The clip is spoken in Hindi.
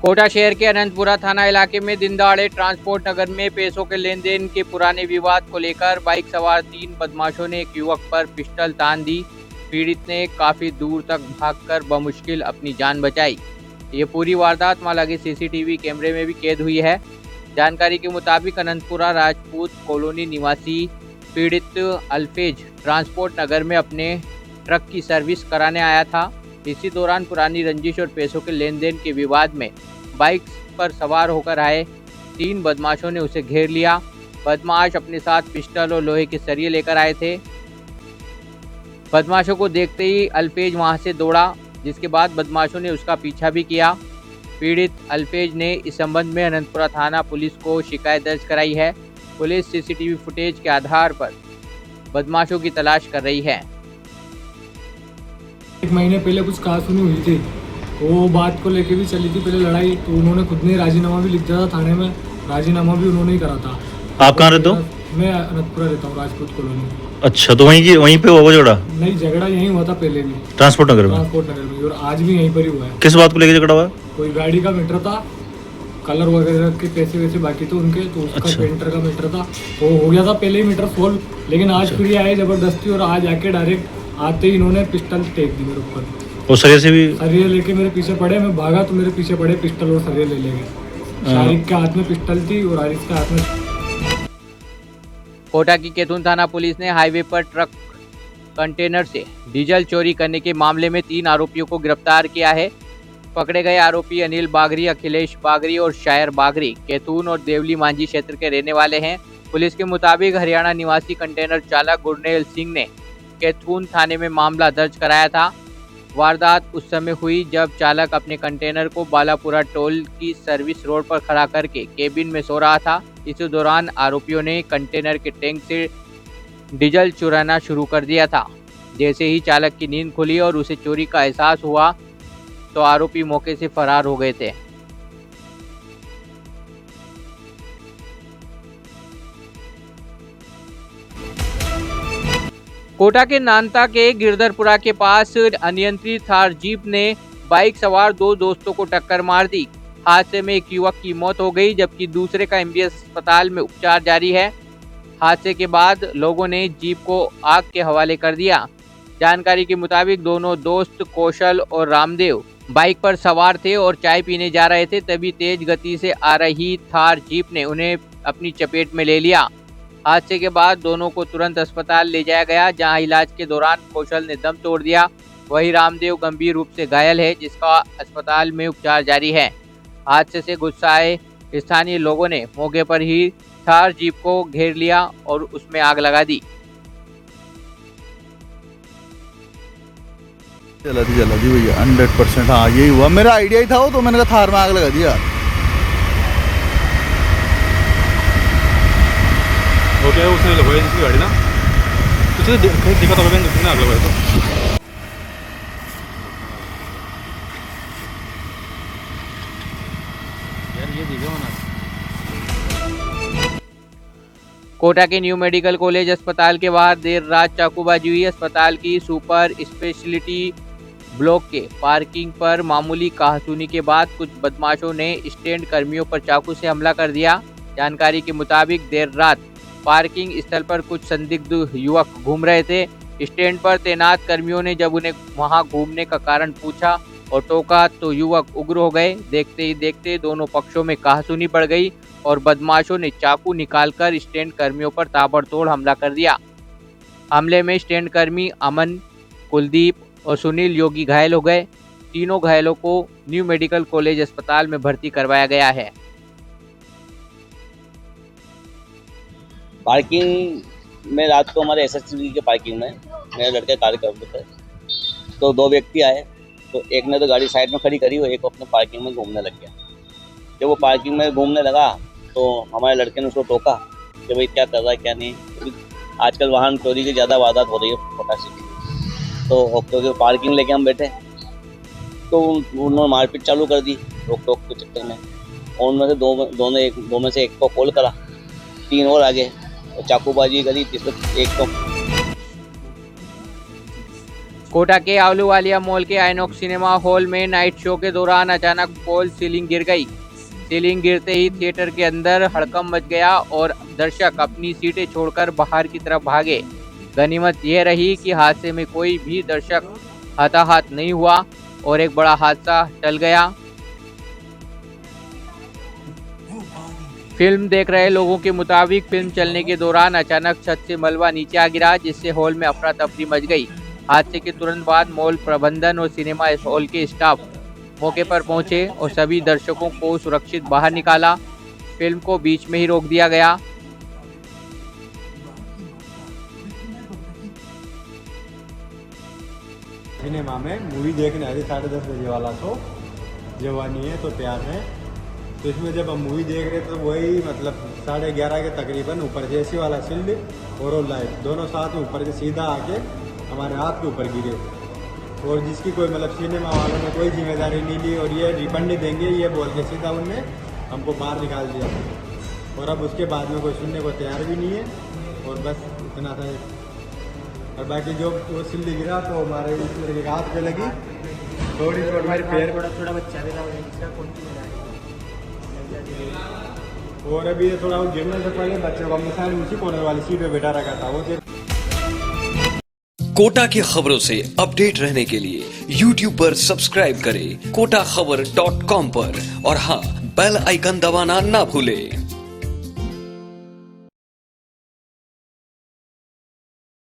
कोटा शहर के अनंतपुरा थाना इलाके में दिनदहाड़े ट्रांसपोर्ट नगर में पैसों के लेन देन के पुराने विवाद को लेकर बाइक सवार 3 बदमाशों ने एक युवक पर पिस्टल तान दी। पीड़ित ने काफी दूर तक भागकर बमुश्किल अपनी जान बचाई। ये पूरी वारदात वहां लगे सीसीटीवी कैमरे में भी कैद हुई है। जानकारी के मुताबिक अनंतपुरा राजपूत कॉलोनी निवासी पीड़ित अल्फेज ट्रांसपोर्ट नगर में अपने ट्रक की सर्विस कराने आया था। इसी दौरान पुरानी रंजिश और पैसों के लेन देन के विवाद में बाइक पर सवार होकर आए 3 बदमाशों ने उसे घेर लिया। बदमाश अपने साथ पिस्टल और लोहे के सरिये लेकर आए थे। बदमाशों को देखते ही अल्फेज वहां से दौड़ा, जिसके बाद बदमाशों ने उसका पीछा भी किया। पीड़ित अल्फेज ने इस संबंध में अनंतपुरा थाना पुलिस को शिकायत दर्ज कराई है। पुलिस सीसीटीवी फुटेज के आधार पर बदमाशों की तलाश कर रही है। 1 महीने पहले कुछ कहासुनी हुई थी, वो बात को लेके भी चली थी पहले लड़ाई, तो उन्होंने खुद ने राजीनामा भी लिख दिया था थाने में। राजीनामा भी उन्होंने ही करा था। आप कहाँ रहते हो? मैं अनंतपुरा रहता हूँ, राजपूत कॉलोनी। अच्छा, तो वहीं पे हुआ झगड़ा? नहीं, झगड़ा यहीं हुआ था पहले भी, ट्रांसपोर्ट नगर में और आज भी यहीं पर ही हुआ है। किस बात को लेकर झगड़ा हुआ? कोई गाड़ी का मैटर था, कलर वगैरह के पैसे वैसे बाकी थे उनके, तो उसका अच्छा। पेंटर का मैटर था, वो हो गया था पहले ही मैटर सोल्व। लेकिन आज फिर आए जबरदस्ती, और आज आके डायरेक्ट आते ही इन्होंने पिस्टल टेक दी मेरे ऊपर। और सरिये से भी? सरिये लेके मेरे पीछे पड़े, मैं भागा तो मेरे पीछे पड़े पिस्टल और सरिये ले लेंगे। शारिक के हाथ में पिस्टल थी और आरिफ के हाथ में। कोटा की केतुन थाना पुलिस ने हाईवे पर ट्रक कंटेनर से डीजल चोरी करने के मामले में 3 आरोपियों को गिरफ्तार किया है। पकड़े गए आरोपी अनिल बागरी, अखिलेश बागरी और शायर बागरी केतुन और देवली मांझी क्षेत्र के रहने वाले हैं। पुलिस के मुताबिक हरियाणा निवासी कंटेनर चालक गुरनेल सिंह ने केतुन थाने में मामला दर्ज कराया था। वारदात उस समय हुई जब चालक अपने कंटेनर को बालापुरा टोल की सर्विस रोड पर खड़ा करके केबिन में सो रहा था। इस दौरान आरोपियों ने कंटेनर के टैंक से डीजल चुराना शुरू कर दिया था। जैसे ही चालक की नींद खुली और उसे चोरी का एहसास हुआ तो आरोपी मौके से फरार हो गए थे। कोटा के नानता के गिरधरपुरा के पास अनियंत्रित थार जीप ने बाइक सवार 2 दोस्तों को टक्कर मार दी। हादसे में एक युवक की मौत हो गई, जबकि दूसरे का एमबीएस अस्पताल में उपचार जारी है। हादसे के बाद लोगों ने जीप को आग के हवाले कर दिया। जानकारी के मुताबिक दोनों दोस्त कौशल और रामदेव बाइक पर सवार थे और चाय पीने जा रहे थे, तभी तेज गति से आ रही थार जीप ने उन्हें अपनी चपेट में ले लिया। हादसे के बाद दोनों को तुरंत अस्पताल ले जाया गया, जहां इलाज के दौरान कौशल ने दम तोड़ दिया। वहीं रामदेव गंभीर रूप से घायल है, जिसका अस्पताल में उपचार जारी है। हादसे से गुस्साए स्थानीय लोगों ने मौके पर ही थार जीप को घेर लिया और उसमें आग लगा दी। जला दी भैया 100%। हाँ, यही हुआ, मेरा आइडिया ही था वो, तो मैंने कहा थार में आग लगा दिया। ओके, उसने लगवाई जिसकी गाड़ी ना, उसने देखा तो उसने आग लगवाई तो। यार ये दिखे होना। कोटा के न्यू मेडिकल कॉलेज अस्पताल के बाहर देर रात चाकूबाजी हुई। अस्पताल की सुपर स्पेशलिटी ब्लॉक के पार्किंग पर मामूली कहासुनी के बाद कुछ बदमाशों ने स्टैंड कर्मियों पर चाकू से हमला कर दिया। जानकारी के मुताबिक देर रात पार्किंग स्थल पर कुछ संदिग्ध युवक घूम रहे थे। स्टैंड पर तैनात कर्मियों ने जब उन्हें वहां घूमने का कारण पूछा और टोका तो युवक उग्र हो गए। देखते ही देखते दोनों पक्षों में कहासुनी बढ़ गई और बदमाशों ने चाकू निकालकर स्टैंड कर्मियों पर ताबड़तोड़ हमला कर दिया। हमले में स्टैंड कर्मी अमन, कुलदीप और सुनील योगी घायल हो गए। तीनों घायलों को न्यू मेडिकल कॉलेज अस्पताल में भर्ती करवाया गया है। पार्किंग में रात को हमारे एसएससी के पार्किंग में मेरे लड़के कार्य करते थे, तो 2 व्यक्ति आए, तो एक ने तो गाड़ी साइड में खड़ी करी और एक अपने पार्किंग में घूमने लग गया। जब वो पार्किंग में घूमने लगा तो हमारे लड़के ने उसको टोका कि भाई क्या कर रहा है क्या नहीं, क्योंकि आजकल वाहन चोरी की ज़्यादा वारदात हो रही है कोटा सिटी। तो पार्किंग लेके हम बैठे तो उन्होंने मारपीट चालू कर दी रोक टोक के चक्कर में। और उनमें से दो में से एक को कॉल करा, 3 और आगे चाकूबाजी करी, जिसमें एक तो कोटा के आलूवालिया मॉल के आइनॉक्स सिनेमा हॉल में नाइट शो के दौरान अचानक फॉल सीलिंग गिर गई। सीलिंग गिरते ही थिएटर के अंदर हड़कंप मच गया और दर्शक अपनी सीटें छोड़कर बाहर की तरफ भागे। गनीमत यह रही कि हादसे में कोई भी दर्शक हताहत नहीं हुआ और एक बड़ा हादसा टल गया। फिल्म देख रहे लोगों के मुताबिक फिल्म चलने के दौरान अचानक छत से मलबा नीचे आ गिरा, जिससे हॉल में अफरा तफरी मच गई। हादसे के तुरंत बाद मॉल प्रबंधन और सिनेमा हॉल के स्टाफ मौके पर पहुंचे और सभी दर्शकों को सुरक्षित बाहर निकाला। फिल्म को बीच में ही रोक दिया गया। सिनेमा में मूवी देखने आए थे 10:30 बजे वाला शो, जवानी है तो प्यार है। तो इसमें जब हम मूवी देख रहे थे तो वही मतलब 11:30 के तकरीबन ऊपर से एसी वाला शील्ड और लाइट दोनों साथ में ऊपर से सीधा आके हमारे हाथ के ऊपर गिरे और जिसकी कोई मतलब सिनेमा वालों ने कोई जिम्मेदारी नहीं ली और ये रिफंड नहीं देंगे ये बोल के सीधा उनने हमको बाहर निकाल दिया और अब उसके बाद में कोई सुनने को तैयार भी नहीं है और बस इतना था। और बाकी जो वो शील्ड गिरा तो हमारे इस लड़के के हाथ पे लगी, थोड़ी चोट हमारे पैर थोड़ा बच्चा भी और अभी थोड़ा वो गिरने से पहले बच्चे को हमने सारे उसी कॉर्नर वाली सीट पे बैठा रखा था। वो कोटा की खबरों से अपडेट रहने के लिए YouTube पर सब्सक्राइब करें kotakhabar.com पर और हाँ बेल आइकन दबाना ना भूलें।